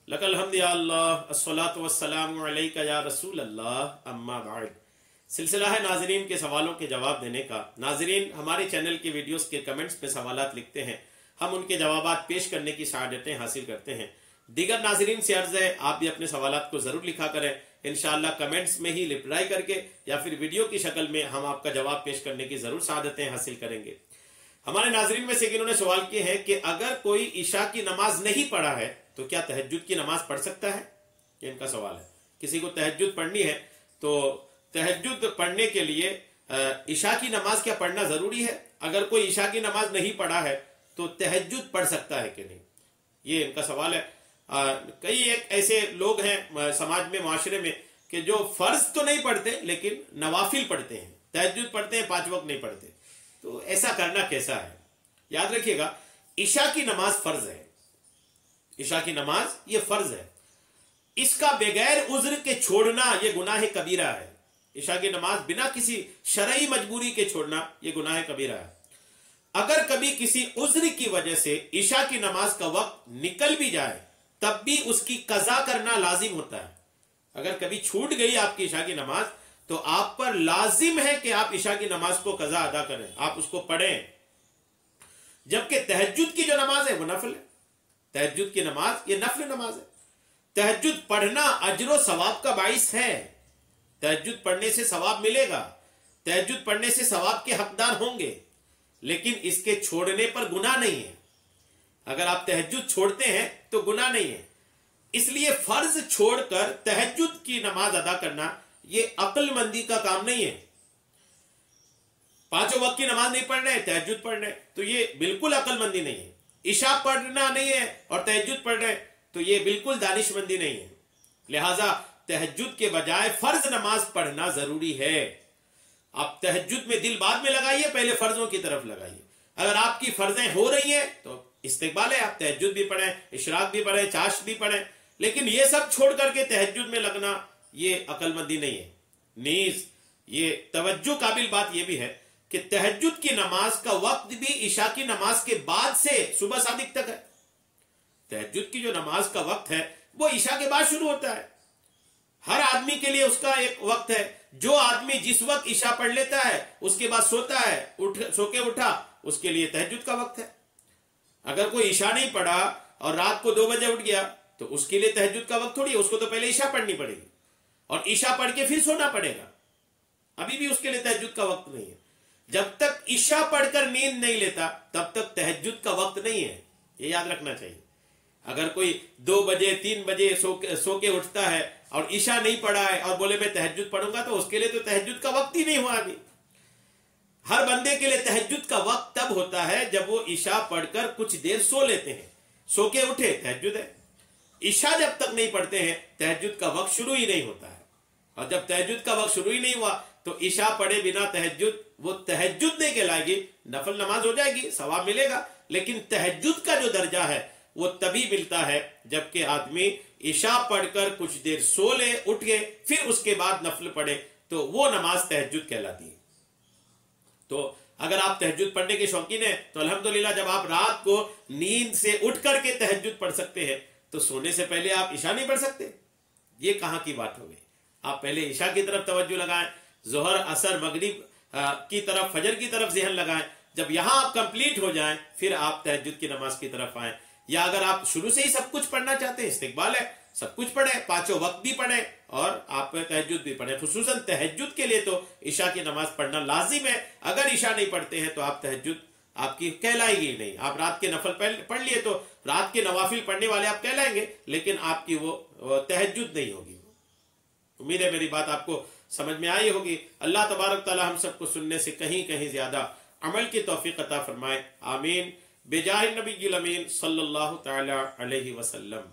लकल हम्द या अल्लाह, अस्सलातु वस्सलामु अलैका या रसूल अल्लाह, अम्मा बाद। सिलसिला है नाजरीन के सवालों के जवाब देने का। नाजरीन हमारे चैनल की वीडियोस के कमेंट्स में सवालात लिखते हैं, हम उनके जवाबात पेश करने की सआदतें हासिल करते हैं। दीगर नाजरीन से अर्ज है आप भी अपने सवालात को ज़रूर लिखा करें, इंशाअल्लाह कमेंट्स में ही रिप्लाई करके या फिर वीडियो की शक्ल में हम आपका जवाब पेश करने की ज़रूर सआदतें हासिल करेंगे। हमारे नाजरीन में से इन्होंने सवाल किए हैं कि अगर कोई ईशा की नमाज नहीं पढ़ा है तो क्या तहज्जुद की नमाज पढ़ सकता है? ये इनका सवाल है। किसी को तहज्जुद पढ़नी है तो तहज्जुद पढ़ने के लिए ईशा की नमाज क्या पढ़ना ज़रूरी है? अगर कोई ईशा की नमाज नहीं पढ़ा है तो तहज्जुद पढ़ सकता है कि नहीं, ये इनका सवाल है। कई एक ऐसे लोग हैं समाज में, माशरे में, कि जो फर्ज तो नहीं पढ़ते लेकिन नवाफिल पढ़ते हैं, तहज्जुद पढ़ते हैं, 5 वक्त नहीं पढ़ते। तो ऐसा करना कैसा है? याद रखिएगा, ईशा की नमाज फर्ज है। ईशा की नमाज ये फर्ज है, इसका बगैर उज्र के छोड़ना ये गुनाह कबीरा है। ईशा की नमाज बिना किसी शरई मजबूरी के छोड़ना ये गुनाह कबीरा है। अगर कभी किसी उज्र की वजह से ईशा की नमाज का वक्त निकल भी जाए तब भी उसकी कज़ा करना लाजिम होता है। अगर कभी छूट गई आपकी ईशा की नमाज तो आप पर लाजिम है कि आप ईशा की नमाज को कज़ा अदा करें, आप उसको पढ़ें। जबकि तहज्जुद की जो नमाज है वो नफल है। तहज्जुद की नमाज ये नफल नमाज है। तहज्जुद पढ़ना अजर सवाब का बाइस है। तहज्जुद पढ़ने से सवाब मिलेगा, तहज्जुद पढ़ने से सवाब के हकदार होंगे, लेकिन इसके छोड़ने पर गुनाह नहीं है। अगर आप तहज्जुद छोड़ते हैं तो गुनाह नहीं है। इसलिए फर्ज छोड़कर तहज्जुद की नमाज अदा करना ये अक्लमंदी का काम नहीं है। 5 वक्त की नमाज नहीं पढ़ रहे, तहज्जुद पढ़ रहे, तो ये बिल्कुल अक्लमंदी नहीं है। ईशा पढ़ना नहीं है और तहज्जुद पढ़ रहे तो ये बिल्कुल दानिशमंदी नहीं है। लिहाजा तहज्जुद के बजाय फर्ज नमाज पढ़ना जरूरी है। आप तहज्जुद में दिल बाद में लगाइए, पहले फर्जों की तरफ लगाइए। अगर आपकी फर्जें हो रही हैं तो इस्तिकबाल है, आप तहज्जुद भी पढ़ें, इशराक भी पढ़ें, चाश भी पढ़ें, लेकिन ये सब छोड़ करके तहज्जुद में लगना ये अक्लमंदी नहीं है। नीज ये तवज्जो काबिल बात यह भी है कि तहज्जुद की नमाज का वक्त भी ईशा की नमाज के बाद से सुबह सादिक तक है। तहज्जुद की जो नमाज का वक्त है वो ईशा के बाद शुरू होता है। हर आदमी के लिए उसका एक वक्त है। जो आदमी जिस वक्त ईशा पढ़ लेता है उसके बाद सोता है, सो के उठा, उसके लिए तहज्जुद का वक्त है। अगर कोई ईशा नहीं पढ़ा और रात को 2 बजे उठ गया तो उसके लिए तहज्जुद का वक्त थोड़ी है, उसको तो पहले ईशा पढ़नी पड़ेगी और ईशा पढ़ के फिर सोना पड़ेगा। अभी भी उसके लिए तहज्जुद का वक्त नहीं है। जब तक ईशा पढ़कर नींद नहीं लेता तब तक तहज्जुद का वक्त नहीं है, ये याद रखना चाहिए। अगर कोई 2 बजे 3 बजे सो के उठता है और ईशा नहीं पढ़ा है और बोले मैं तहज्जुद पढ़ूंगा, तो उसके लिए तो तहज्जुद का वक्त ही नहीं हुआ अभी। हर बंदे के लिए तहज्जुद का वक्त तब होता है जब वो ईशा पढ़कर कुछ देर सो लेते हैं, सो के उठे, तहज्जुद है। ईशा जब तक नहीं पढ़ते हैं तहज्जुद का वक्त शुरू ही नहीं होता है। और जब तहज्जुद का वक्त शुरू ही नहीं हुआ तो ईशा पढ़े बिना तहज्जुद वो तहज्जुद नहीं कहलाएगी, नफल नमाज हो जाएगी, सवाब मिलेगा, लेकिन तहज्जुद का जो दर्जा है वो तभी मिलता है जबकि आदमी ईशा पढ़कर कुछ देर सो ले, उठ के फिर उसके बाद नफल पढ़े, तो वो नमाज तहज्जुद कहलाती है। तो अगर आप तहज्जुद पढ़ने के शौकीन हैं तो अल्हम्दुलिल्लाह, जब आप रात को नींद से उठ करके तहज्जुद पढ़ सकते हैं तो सोने से पहले आप ईशा नहीं पढ़ सकते? ये कहां की बात हो गई? आप पहले ईशा की तरफ तवज्जो लगाएं, जोहर, असर, मगरिब की तरफ, फजर की तरफ ज़हन लगाएं। जब यहां आप कंप्लीट हो जाएं फिर आप तहज्जुद की नमाज की तरफ आएं। या अगर आप शुरू से ही सब कुछ पढ़ना चाहते हैं, इस्तिकबाल है, सब कुछ पढ़े, 5 वक्त भी पढ़े और आप तहज्जुद भी पढ़े। खुसूसन तहज्जुद के लिए तो ईशा की नमाज पढ़ना लाजिम है। अगर ईशा नहीं पढ़ते हैं तो आप तहज्जुद आपकी कहलाएगी ही नहीं। आप रात के नफल पढ़ लिए तो रात के नवाफिल पढ़ने वाले आप कहलाएंगे, लेकिन आपकी वो तहज्जुद नहीं होगी। उम्मीद है मेरी बात आपको समझ में आई होगी। अल्लाह तबारक तआला हम सबको सुनने से कहीं कहीं ज्यादा अमल की तौफीक अता फरमाए। आमीन। बेजाहिर नबी अमीन सल्लल्लाहु तआला अलैहि वसल्लम।